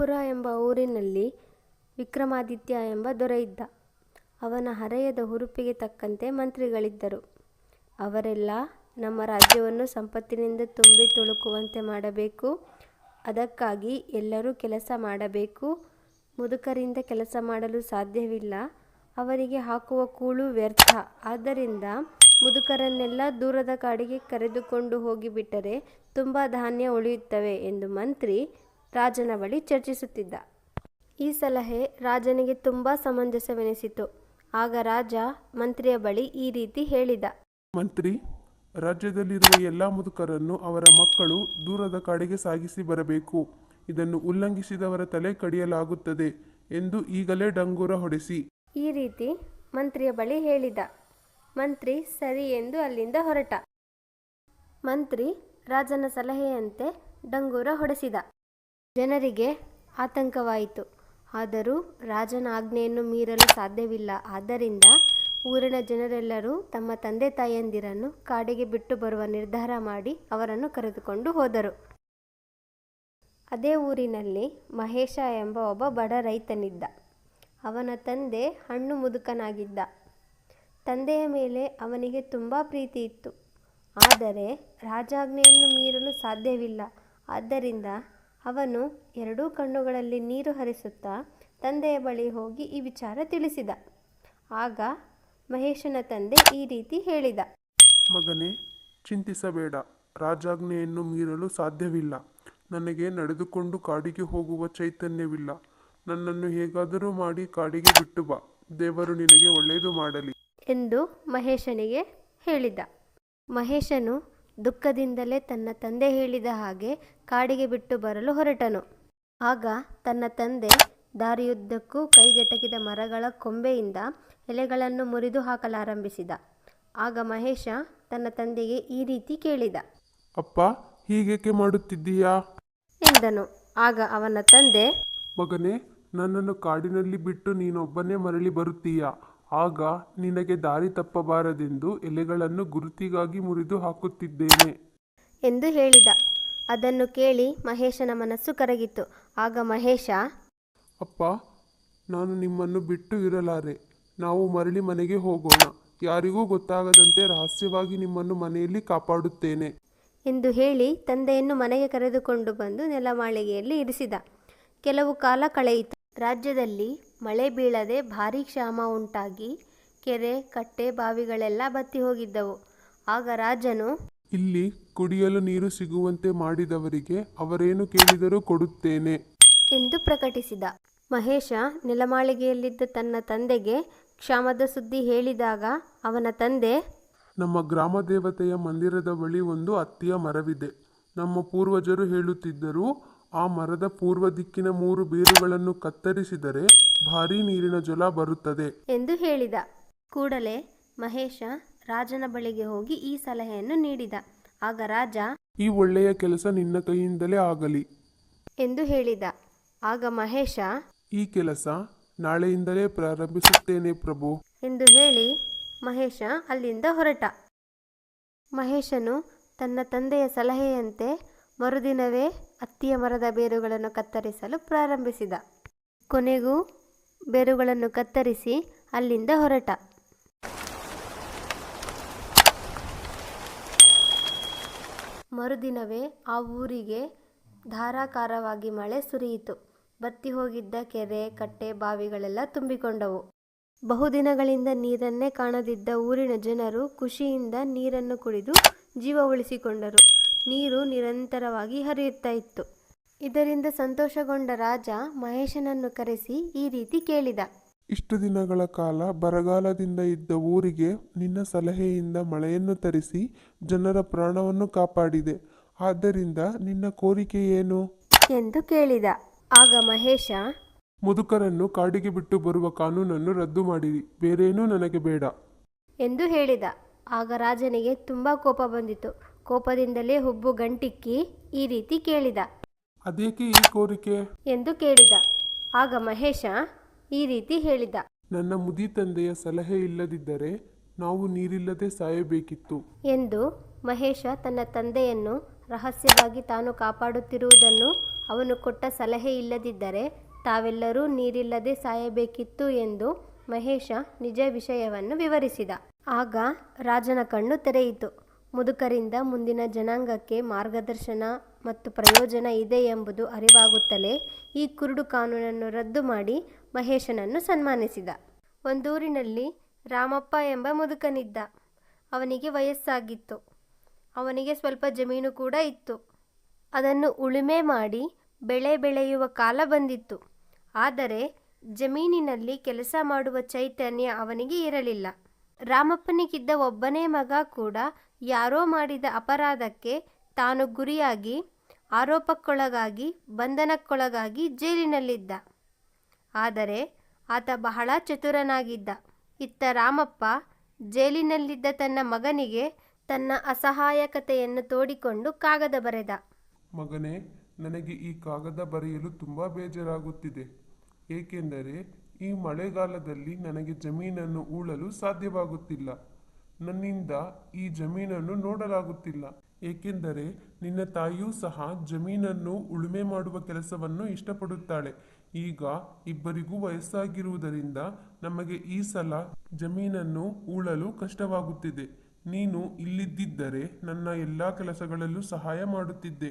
ಯಮಪುರ ಎಂಬ ಊರಿನಲ್ಲಿ ವಿಕ್ರಮಾದಿತ್ಯ ಎಂಬ ದೊರೆ ಇದ್ದ. ಅವನ ಹರೆಯದ ಹುರುಪಿಗೆ ತಕ್ಕಂತೆ ಮಂತ್ರಿಗಳಿದ್ದರು. ಅವರೆಲ್ಲ ನಮ್ಮ ರಾಜ್ಯವನ್ನು ಸಂಪತ್ತಿನಿಂದ ತುಂಬಿ ತುಳುಕುವಂತೆ ಮಾಡಬೇಕು, ಅದಕ್ಕಾಗಿ ಎಲ್ಲರೂ ಕೆಲಸ ಮಾಡಬೇಕು, ಮುದುಕರಿಂದ ಕೆಲಸ ಮಾಡಲು ಸಾಧ್ಯವಿಲ್ಲ, ಅವರಿಗೆ ಹಾಕುವ ಕೂಳು ವ್ಯರ್ಥ, ಆದ್ದರಿಂದ ಮುದುಕರನ್ನೆಲ್ಲ ದೂರದ ಕಾಡಿಗೆ ಕರೆದುಕೊಂಡು ಹೋಗಿಬಿಟ್ಟರೆ ತುಂಬ ಧಾನ್ಯ ಉಳಿಯುತ್ತವೆ ಎಂದು ಮಂತ್ರಿ ರಾಜನ ಬಳಿ ಚರ್ಚಿಸುತ್ತಿದ್ದ. ಈ ಸಲಹೆ ರಾಜನಿಗೆ ತುಂಬ ಸಮಂಜಸವೆನಿಸಿತು. ಆಗ ರಾಜ ಮಂತ್ರಿಯ ಬಳಿ ಈ ರೀತಿ ಹೇಳಿದ. ಮಂತ್ರಿ, ರಾಜ್ಯದಲ್ಲಿರುವ ಎಲ್ಲ ಮುದುಕರನ್ನು ಅವರ ಮಕ್ಕಳು ದೂರದ ಕಾಡಿಗೆ ಸಾಗಿಸಿ ಬರಬೇಕು. ಇದನ್ನು ಉಲ್ಲಂಘಿಸಿದವರ ತಲೆ ಕಡಿಯಲಾಗುತ್ತದೆ ಎಂದು ಈಗಲೇ ಡಂಗೂರ ಹೊಡೆಸಿ. ಈ ರೀತಿ ಮಂತ್ರಿಯ ಬಳಿ ಹೇಳಿದ. ಮಂತ್ರಿ ಸರಿ ಎಂದು ಅಲ್ಲಿಂದ ಹೊರಟ. ಮಂತ್ರಿ ರಾಜನ ಸಲಹೆಯಂತೆ ಡಂಗೂರ ಹೊಡೆಸಿದ. ಜನರಿಗೆ ಆತಂಕವಾಯಿತು. ಆದರೂ ರಾಜನ ಆಜ್ಞೆಯನ್ನು ಮೀರಲು ಸಾಧ್ಯವಿಲ್ಲ. ಆದ್ದರಿಂದ ಊರಿನ ಜನರೆಲ್ಲರೂ ತಮ್ಮ ತಂದೆ ತಾಯಂದಿರನ್ನು ಕಾಡಿಗೆ ಬಿಟ್ಟು ಬರುವ ನಿರ್ಧಾರ ಮಾಡಿ ಅವರನ್ನು ಕರೆದುಕೊಂಡು ಹೋದರು. ಅದೇ ಊರಿನಲ್ಲಿ ಮಹೇಶ ಎಂಬ ಒಬ್ಬ ಬಡ ರೈತನಿದ್ದ. ಅವನ ತಂದೆ ಹಣ್ಣು ಮುದುಕನಾಗಿದ್ದ. ತಂದೆಯ ಮೇಲೆ ಅವನಿಗೆ ತುಂಬ ಪ್ರೀತಿ ಇತ್ತು. ಆದರೆ ರಾಜಾಜ್ಞೆಯನ್ನು ಮೀರಲು ಸಾಧ್ಯವಿಲ್ಲ. ಆದ್ದರಿಂದ ಅವನು ಎರಡೂ ಕಣ್ಣುಗಳಲ್ಲಿ ನೀರು ಹರಿಸುತ್ತಾ ತಂದೆಯ ಬಳಿ ಹೋಗಿ ಈ ವಿಚಾರ ತಿಳಿಸಿದ. ಆಗ ಮಹೇಶನ ತಂದೆ ಈ ರೀತಿ ಹೇಳಿದ. ಮಗನೇ, ಚಿಂತಿಸಬೇಡ. ರಾಜಾಜ್ಞೆಯನ್ನು ಮೀರಲು ಸಾಧ್ಯವಿಲ್ಲ. ನನಗೆ ನಡೆದುಕೊಂಡು ಕಾಡಿಗೆ ಹೋಗುವ ಚೈತನ್ಯವಿಲ್ಲ. ನನ್ನನ್ನು ಹೇಗಾದರೂ ಮಾಡಿ ಕಾಡಿಗೆ ಬಿಟ್ಟು ಬಾ. ದೇವರು ನಿನಗೆ ಒಳ್ಳೆಯದು ಮಾಡಲಿ ಎಂದು ಮಹೇಶನಿಗೆ ಹೇಳಿದ. ಮಹೇಶನು ದುಃಖದಿಂದಲೇ ತನ್ನ ತಂದೆ ಹೇಳಿದ ಹಾಗೆ ಕಾಡಿಗೆ ಬಿಟ್ಟು ಬರಲು ಹೊರಟನು. ಆಗ ತನ್ನ ತಂದೆ ದಾರಿಯುದ್ದಕ್ಕೂ ಕೈಗೆಟಕಿದ ಮರಗಳ ಕೊಂಬೆಯಿಂದ ಎಲೆಗಳನ್ನು ಮುರಿದು ಹಾಕಲಾರಂಭಿಸಿದ. ಆಗ ಮಹೇಶ ತನ್ನ ತಂದೆಗೆ ಈ ರೀತಿ ಕೇಳಿದ. ಅಪ್ಪ, ಹೀಗೇಕೆ ಮಾಡುತ್ತಿದ್ದೀಯಾ ಎಂದನು. ಆಗ ಅವನ ತಂದೆ, ಮಗನೇ, ನನ್ನನ್ನು ಕಾಡಿನಲ್ಲಿ ಬಿಟ್ಟು ನೀನೊಬ್ಬನೇ ಮರಳಿ ಬರುತ್ತೀಯಾ? ಆಗ ನಿನಗೆ ದಾರಿ ತಪ್ಪಬಾರದೆಂದು ಎಲೆಗಳನ್ನು ಗುರುತಿಗಾಗಿ ಮುರಿದು ಹಾಕುತ್ತಿದ್ದೇನೆ ಎಂದು ಹೇಳಿದ. ಅದನ್ನು ಕೇಳಿ ಮಹೇಶನ ಮನಸ್ಸು ಕರಗಿತು. ಆಗ ಮಹೇಶ, ಅಪ್ಪ, ನಾನು ನಿಮ್ಮನ್ನು ಬಿಟ್ಟು ಇರಲಾರೆ. ನಾವು ಮರಳಿ ಮನೆಗೆ ಹೋಗೋಣ. ಯಾರಿಗೂ ಗೊತ್ತಾಗದಂತೆ ರಹಸ್ಯವಾಗಿ ನಿಮ್ಮನ್ನು ಮನೆಯಲ್ಲಿ ಕಾಪಾಡುತ್ತೇನೆ ಎಂದು ಹೇಳಿ ತಂದೆಯನ್ನು ಮನೆಗೆ ಕರೆದುಕೊಂಡು ಬಂದು ನೆಲಮಾಳಿಗೆಯಲ್ಲಿ ಇರಿಸಿದ. ಕೆಲವು ಕಾಲ ಕಳೆಯಿತು. ರಾಜ್ಯದಲ್ಲಿ ಮಳೆ ಬೀಳದೆ ಭಾರೀ ಕ್ಷಾಮ ಉಂಟಾಗಿ ಕೆರೆ, ಕಟ್ಟೆ, ಬಾವಿಗಳೆಲ್ಲ ಬತ್ತಿ ಹೋಗಿದ್ದವು. ಆಗ ರಾಜನು, ಇಲ್ಲಿ ಕುಡಿಯಲು ನೀರು ಸಿಗುವಂತೆ ಮಾಡಿದವರಿಗೆ ಅವರೇನು ಕೇಳಿದರೂ ಕೊಡುತ್ತೇನೆ ಎಂದು ಪ್ರಕಟಿಸಿದ. ಮಹೇಶ ನೆಲಮಾಳಿಗೆಯಲ್ಲಿದ್ದ ತನ್ನ ತಂದೆಗೆ ಕ್ಷಾಮದ ಸುದ್ದಿ ಹೇಳಿದಾಗ ಅವನ ತಂದೆ, ನಮ್ಮ ಗ್ರಾಮ ದೇವತೆಯ ಮಂದಿರದ ಬಳಿ ಒಂದು ಅತ್ತಿಯ ಮರವಿದೆ. ನಮ್ಮ ಪೂರ್ವಜರು ಹೇಳುತ್ತಿದ್ದರು, ಆ ಮರದ ಪೂರ್ವ ದಿಕ್ಕಿನ 3 ಬೇರುಗಳನ್ನು ಕತ್ತರಿಸಿದರೆ ಭಾರೀ ನೀರಿನ ಜಲ ಬರುತ್ತದೆ ಎಂದು ಹೇಳಿದ. ಕೂಡಲೇ ಮಹೇಶ ರಾಜನ ಬಳಿಗೆ ಹೋಗಿ ಈ ಸಲಹೆಯನ್ನು ನೀಡಿದ. ಆಗ ರಾಜ, ಈ ಒಳ್ಳೆಯ ಕೆಲಸ ನಿನ್ನ ಕೈಯಿಂದಲೇ ಆಗಲಿ ಎಂದು ಹೇಳಿದ. ಆಗ ಮಹೇಶ, ಈ ಕೆಲಸ ನಾಳೆಯಿಂದಲೇ ಪ್ರಾರಂಭಿಸುತ್ತೇನೆ ಪ್ರಭು ಎಂದು ಹೇಳಿ ಮಹೇಶ ಅಲ್ಲಿಂದ ಹೊರಟ. ಮಹೇಶನು ತನ್ನ ತಂದೆಯ ಸಲಹೆಯಂತೆ ಮರುದಿನವೇ ಅತ್ತಿಯ ಮರದ ಬೇರುಗಳನ್ನು ಕತ್ತರಿಸಲು ಪ್ರಾರಂಭಿಸಿದ. ಕೊನೆಗೂ ಬೇರುಗಳನ್ನು ಕತ್ತರಿಸಿ ಅಲ್ಲಿಂದ ಹೊರಟ. ಮರುದಿನವೇ ಆ ಊರಿಗೆ ಧಾರಾಕಾರವಾಗಿ ಮಳೆ ಸುರಿಯಿತು. ಬತ್ತಿ ಹೋಗಿದ್ದ ಕೆರೆ, ಕಟ್ಟೆ, ಬಾವಿಗಳೆಲ್ಲ ತುಂಬಿಕೊಂಡವು. ಬಹುದಿನಗಳಿಂದ ನೀರನ್ನೇ ಕಾಣದಿದ್ದ ಊರಿನ ಜನರು ಖುಷಿಯಿಂದ ನೀರನ್ನು ಕುಡಿದು ಜೀವ ಉಳಿಸಿಕೊಂಡರು. ನೀರು ನಿರಂತರವಾಗಿ ಹರಿಯುತ್ತಾ ಇತ್ತು. ಇದರಿಂದ ಸಂತೋಷಗೊಂಡ ರಾಜ ಮಹೇಶನನ್ನು ಕರೆಸಿ ಈ ರೀತಿ ಕೇಳಿದ. ಇಷ್ಟು ದಿನಗಳ ಕಾಲ ಬರಗಾಲದಿಂದ ಇದ್ದ ಊರಿಗೆ ನಿನ್ನ ಸಲಹೆಯಿಂದ ಮಳೆಯನ್ನು ತರಿಸಿ ಜನರ ಪ್ರಾಣವನ್ನು ಕಾಪಾಡಿದೆ. ಆದ್ದರಿಂದ ನಿನ್ನ ಕೋರಿಕೆ ಏನು ಎಂದು ಕೇಳಿದ. ಆಗ ಮಹೇಶ, ಮುದುಕರನ್ನು ಕಾಡಿಗೆ ಬಿಟ್ಟು ಬರುವ ಕಾನೂನನ್ನು ರದ್ದು ಮಾಡಿರಿ. ಬೇರೇನೂ ನನಗೆ ಬೇಡ ಎಂದು ಹೇಳಿದ. ಆಗ ರಾಜನಿಗೆ ತುಂಬ ಕೋಪ ಬಂದಿತು. ಕೋಪದಿಂದಲೇ ಹುಬ್ಬು ಗಂಟಿಕ್ಕಿ ಈ ರೀತಿ ಕೇಳಿದ. ಅದೇಕೆ ಈ ಕೋರಿಕೆ ಎಂದು ಕೇಳಿದ. ಆಗ ಮಹೇಶ ಈ ರೀತಿ ಹೇಳಿದ. ನನ್ನ ಮುದಿ ತಂದೆಯ ಸಲಹೆ ಇಲ್ಲದಿದ್ದರೆ ನಾವು ನೀರಿಲ್ಲದೆ ಸಾಯಬೇಕಿತ್ತು ಎಂದು ಮಹೇಶ ತನ್ನ ತಂದೆಯನ್ನು ರಹಸ್ಯವಾಗಿ ತಾನು ಕಾಪಾಡುತ್ತಿರುವುದನ್ನು ಅವನು ಕೊಟ್ಟ ಸಲಹೆ ಇಲ್ಲದಿದ್ದರೆ ತಾವೆಲ್ಲರೂ ನೀರಿಲ್ಲದೆ ಸಾಯಬೇಕಿತ್ತು ಎಂದು ಮಹೇಶ ನಿಜ ವಿಷಯವನ್ನು ವಿವರಿಸಿದ. ಆಗ ರಾಜನ ಕಣ್ಣು ತೆರೆಯಿತು. ಮುದುಕರಿಂದ ಮುಂದಿನ ಜನಾಂಗಕ್ಕೆ ಮಾರ್ಗದರ್ಶನ ಮತ್ತು ಪ್ರಯೋಜನ ಇದೆ ಎಂಬುದು ಅರಿವಾಗುತ್ತಲೇ ಈ ಕುರುಡು ಕಾನೂನನ್ನು ರದ್ದು ಮಾಡಿ ಮಹೇಶನನ್ನು ಸನ್ಮಾನಿಸಿದ. ಒಂದೂರಿನಲ್ಲಿ ರಾಮಪ್ಪ ಎಂಬ ಮುದುಕನಿದ್ದ. ಅವನಿಗೆ ವಯಸ್ಸಾಗಿತ್ತು. ಅವನಿಗೆ ಸ್ವಲ್ಪ ಜಮೀನು ಕೂಡ ಇತ್ತು. ಅದನ್ನು ಉಳುಮೆ ಮಾಡಿ ಬೆಳೆ ಬೆಳೆಯುವ ಕಾಲ ಬಂದಿತ್ತು. ಆದರೆ ಜಮೀನಿನಲ್ಲಿ ಕೆಲಸ ಮಾಡುವ ಚೈತನ್ಯ ಅವನಿಗೆ ಇರಲಿಲ್ಲ. ರಾಮಪ್ಪನಿಗಿದ್ದ ಒಬ್ಬನೇ ಮಗ ಕೂಡ ಯಾರೋ ಮಾಡಿದ ಅಪರಾಧಕ್ಕೆ ತಾನು ಗುರಿಯಾಗಿ ಆರೋಪಕ್ಕೊಳಗಾಗಿ ಬಂಧನಕ್ಕೊಳಗಾಗಿ ಜೈಲಿನಲ್ಲಿದ್ದ. ಆದರೆ ಆತ ಬಹಳ ಚತುರನಾಗಿದ್ದ. ಇತ್ತ ರಾಮಪ್ಪ ಜೈಲಿನಲ್ಲಿದ್ದ ತನ್ನ ಮಗನಿಗೆ ತನ್ನ ಅಸಹಾಯಕತೆಯನ್ನು ತೋಡಿಕೊಂಡು ಕಾಗದ ಬರೆದ. ಮಗನೇ, ನನಗೆ ಈ ಕಾಗದ ಬರೆಯಲು ತುಂಬ ಬೇಜಾರಾಗುತ್ತಿದೆ. ಏಕೆಂದರೆ ಈ ಮಳೆಗಾಲದಲ್ಲಿ ನನಗೆ ಜಮೀನನ್ನು ಉಳಲು ಸಾಧ್ಯವಾಗುತ್ತಿಲ್ಲ. ನನ್ನಿಂದ ಈ ಜಮೀನನ್ನು ನೋಡಲಾಗುತ್ತಿಲ್ಲ. ಏಕೆಂದರೆ ನಿನ್ನ ತಾಯಿಯೂ ಸಹ ಜಮೀನನ್ನು ಉಳುಮೆ ಮಾಡುವ ಕೆಲಸವನ್ನು ಇಷ್ಟಪಡುತ್ತಾಳೆ. ಈಗ ಇಬ್ಬರಿಗೂ ವಯಸ್ಸಾಗಿರುವುದರಿಂದ ನಮಗೆ ಈ ಸಲ ಜಮೀನನ್ನು ಉಳಲು ಕಷ್ಟವಾಗುತ್ತಿದೆ. ನೀನು ಇಲ್ಲಿದ್ದಿದ್ದರೆ ನನ್ನ ಎಲ್ಲ ಕೆಲಸಗಳಲ್ಲೂ ಸಹಾಯ ಮಾಡುತ್ತಿದ್ದೆ.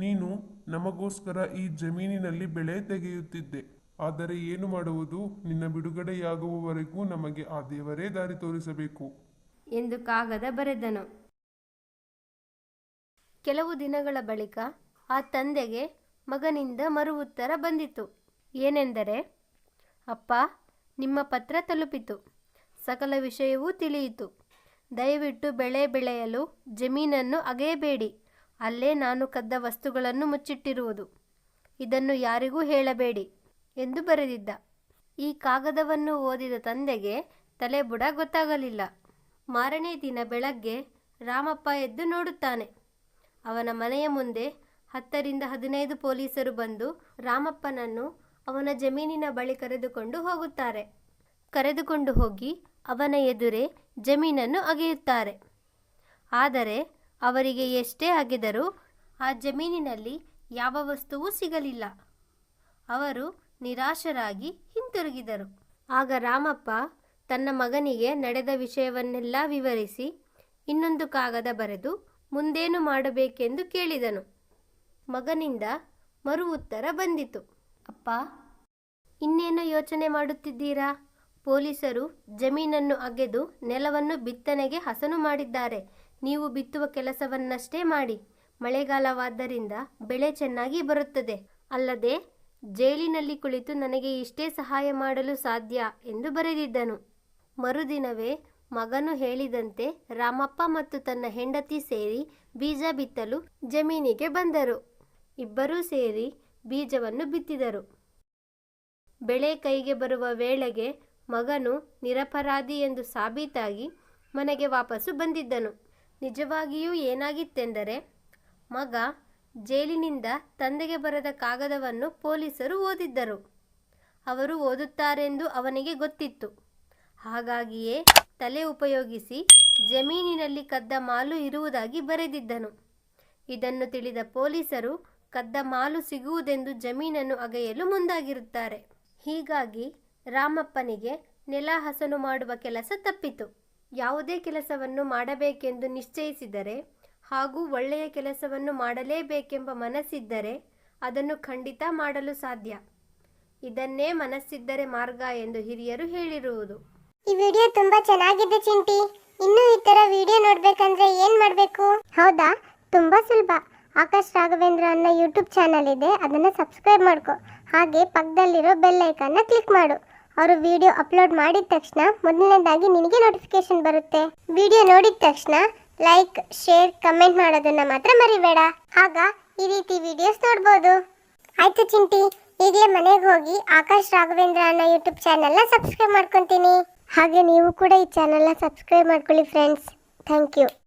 ನೀನು ನಮಗೋಸ್ಕರ ಈ ಜಮೀನಿನಲ್ಲಿ ಬೆಳೆ ತೆಗೆಯುತ್ತಿದ್ದೆ. ಆದರೆ ಏನು ಮಾಡುವುದು? ನಿನ್ನ ಬಿಡುಗಡೆಯಾಗುವವರೆಗೂ ನಮಗೆ ಆ ದೇವರೇ ದಾರಿ ತೋರಿಸಬೇಕು ಎಂದು ಕಾಗದ ಬರೆದನು. ಕೆಲವು ದಿನಗಳ ಬಳಿಕ ಆ ತಂದೆಗೆ ಮಗನಿಂದ ಮರು ಉತ್ತರ ಬಂದಿತು. ಏನೆಂದರೆ, ಅಪ್ಪ, ನಿಮ್ಮ ಪತ್ರ ತಲುಪಿತು. ಸಕಲ ವಿಷಯವೂ ತಿಳಿಯಿತು. ದಯವಿಟ್ಟು ಬೆಳೆ ಬೆಳೆಯಲು ಜಮೀನನ್ನು ಅಗೆಯಬೇಡಿ. ಅಲ್ಲೇ ನಾನು ಕದ್ದ ವಸ್ತುಗಳನ್ನು ಮುಚ್ಚಿಟ್ಟಿರುವುದು. ಇದನ್ನು ಯಾರಿಗೂ ಹೇಳಬೇಡಿ ಎಂದು ಬರೆದಿದ್ದ. ಈ ಕಾಗದವನ್ನು ಓದಿದ ತಂದೆಗೆ ತಲೆಬುಡ ಗೊತ್ತಾಗಲಿಲ್ಲ. ಮಾರನೇ ದಿನ ಬೆಳಗ್ಗೆ ರಾಮಪ್ಪ ಎದ್ದು ನೋಡುತ್ತಾನೆ. ಅವನ ಮನೆಯ ಮುಂದೆ 10ರಿಂದ 15 ಪೊಲೀಸರು ಬಂದು ರಾಮಪ್ಪನನ್ನು ಅವನ ಜಮೀನಿನ ಬಳಿ ಕರೆದುಕೊಂಡು ಹೋಗುತ್ತಾರೆ. ಕರೆದುಕೊಂಡು ಹೋಗಿ ಅವನ ಎದುರೇ ಜಮೀನನ್ನು ಅಗೆಯುತ್ತಾರೆ. ಆದರೆ ಅವರಿಗೆ ಎಷ್ಟೇ ಅಗೆದರೂ ಆ ಜಮೀನಿನಲ್ಲಿ ಯಾವ ವಸ್ತುವೂ ಸಿಗಲಿಲ್ಲ. ಅವರು ನಿರಾಶರಾಗಿ ಹಿಂತಿರುಗಿದರು. ಆಗ ರಾಮಪ್ಪ ತನ್ನ ಮಗನಿಗೆ ನಡೆದ ವಿಷಯವನ್ನೆಲ್ಲ ವಿವರಿಸಿ ಇನ್ನೊಂದು ಕಾಗದ ಬರೆದು ಮುಂದೇನು ಮಾಡಬೇಕೆಂದು ಕೇಳಿದನು. ಮಗನಿಂದ ಮರು ಉತ್ತರ ಬಂದಿತು. ಅಪ್ಪ, ಇನ್ನೇನು ಯೋಚನೆ ಮಾಡುತ್ತಿದ್ದೀರಾ? ಪೊಲೀಸರು ಜಮೀನನ್ನು ಅಗೆದು ನೆಲವನ್ನು ಬಿತ್ತನೆಗೆ ಹಸನು ಮಾಡಿದ್ದಾರೆ. ನೀವು ಬಿತ್ತುವ ಕೆಲಸವನ್ನಷ್ಟೇ ಮಾಡಿ. ಮಳೆಗಾಲವಾದ್ದರಿಂದ ಬೆಳೆ ಚೆನ್ನಾಗಿ ಬರುತ್ತದೆ. ಅಲ್ಲದೆ ಜೈಲಿನಲ್ಲಿ ಕುಳಿತು ನನಗೆ ಇಷ್ಟೇ ಸಹಾಯ ಮಾಡಲು ಸಾಧ್ಯ ಎಂದು ಬರೆದಿದ್ದನು. ಮರುದಿನವೇ ಮಗನು ಹೇಳಿದಂತೆ ರಾಮಪ್ಪ ಮತ್ತು ತನ್ನ ಹೆಂಡತಿ ಸೇರಿ ಬೀಜ ಬಿತ್ತಲು ಜಮೀನಿಗೆ ಬಂದರು. ಇಬ್ಬರೂ ಸೇರಿ ಬೀಜವನ್ನು ಬಿತ್ತಿದರು. ಬೆಳೆ ಕೈಗೆ ಬರುವ ವೇಳೆಗೆ ಮಗನು ನಿರಪರಾಧಿ ಎಂದು ಸಾಬೀತಾಗಿ ಮನೆಗೆ ವಾಪಸ್ಸು ಬಂದಿದ್ದನು. ನಿಜವಾಗಿಯೂ ಏನಾಗಿತ್ತೆಂದರೆ, ಮಗ ಜೈಲಿನಿಂದ ತಂದೆಗೆ ಬರೆದ ಕಾಗದವನ್ನು ಪೊಲೀಸರು ಓದಿದ್ದರು. ಅವರು ಓದುತ್ತಾರೆಂದು ಅವನಿಗೆ ಗೊತ್ತಿತ್ತು. ಹಾಗಾಗಿಯೇ ತಲೆ ಉಪಯೋಗಿಸಿ ಜಮೀನಿನಲ್ಲಿ ಕದ್ದ ಮಾಲು ಇರುವುದಾಗಿ ಬರೆದಿದ್ದನು. ಇದನ್ನು ತಿಳಿದ ಪೊಲೀಸರು ಕದ್ದ ಮಾಲು ಸಿಗುವುದೆಂದು ಜಮೀನನ್ನು ಅಗೆಯಲು ಮುಂದಾಗಿರುತ್ತಾರೆ. ಹೀಗಾಗಿ ರಾಮಪ್ಪನಿಗೆ ನೆಲ ಹಸನು ಮಾಡುವ ಕೆಲಸ ತಪ್ಪಿತು. ಯಾವುದೇ ಕೆಲಸವನ್ನು ಮಾಡಬೇಕೆಂದು ನಿಶ್ಚಯಿಸಿದರೆ ಹಾಗೂ ಒಳ್ಳೆಯ ಕೆಲಸವನ್ನು ಮಾಡಲೇಬೇಕೆಂಬ ಮನಸ್ಸಿದ್ದರೆ ಅದನ್ನು ಖಂಡಿತ ಮಾಡಲು ಸಾಧ್ಯ. ಇದನ್ನೇ ಮನಸ್ಸಿದ್ದರೆ ಮಾರ್ಗ ಎಂದು ಹಿರಿಯರು ಹೇಳಿರುವುದು. ಈ ವಿಡಿಯೋ ತುಂಬಾ ಚೆನ್ನಾಗಿದೆ ಚಿಂಟಿ. ಇನ್ನೂ ಈ ತರ ವಿಡಿಯೋ ನೋಡ್ಬೇಕಂದ್ರೆ ಏನ್ ಮಾಡ್ಬೇಕು? ಹೌದಾ, ತುಂಬಾ ಸುಲಭ. ಆಕಾಶ್ ರಾಘವೇಂದ್ರ ಅನ್ನೋ ಯೂಟ್ಯೂಬ್ ಚಾನಲ್ ಇದೆ, ಅದನ್ನ ಸಬ್ಸ್ಕ್ರೈಬ್ ಮಾಡ್ಕೊ. ಹಾಗೆ ಪಕ್ಕದಲ್ಲಿರೋ ಬೆಲ್ ಐಕಾನ್ನ ಕ್ಲಿಕ್ ಮಾಡು. ಅವರು ವಿಡಿಯೋ ಅಪ್ಲೋಡ್ ಮಾಡಿದ ತಕ್ಷಣ ಮೊದಲನೇದಾಗಿ ನಿನಗೆ ನೋಟಿಫಿಕೇಶನ್ ಬರುತ್ತೆ. ವಿಡಿಯೋ ನೋಡಿದ ತಕ್ಷಣ ಲೈಕ್, ಶೇರ್, ಕಮೆಂಟ್ ಮಾಡೋದನ್ನ ಮಾತ್ರ ಮರಿಬೇಡ. ಆಗ ಈ ರೀತಿ ವಿಡಿಯೋಸ್ ನೋಡ್ಬೋದು. ಆಯ್ತು ಚಿಂಟಿ, ಈಗಲೇ ಮನೆಗೆ ಹೋಗಿ ಆಕಾಶ್ ರಾಘವೇಂದ್ರ ಅನ್ನೋ ಯೂಟ್ಯೂಬ್ ಚಾನಲ್ನ ಸಬ್ಸ್ಕ್ರೈಬ್ ಮಾಡ್ಕೊತೀನಿ. ಹಾಗೆ ನೀವು ಕೂಡ ಈ ಚಾನಲ್ನ ಸಬ್ಸ್ಕ್ರೈಬ್ ಮಾಡ್ಕೊಳ್ಳಿ ಫ್ರೆಂಡ್ಸ್. Thank you.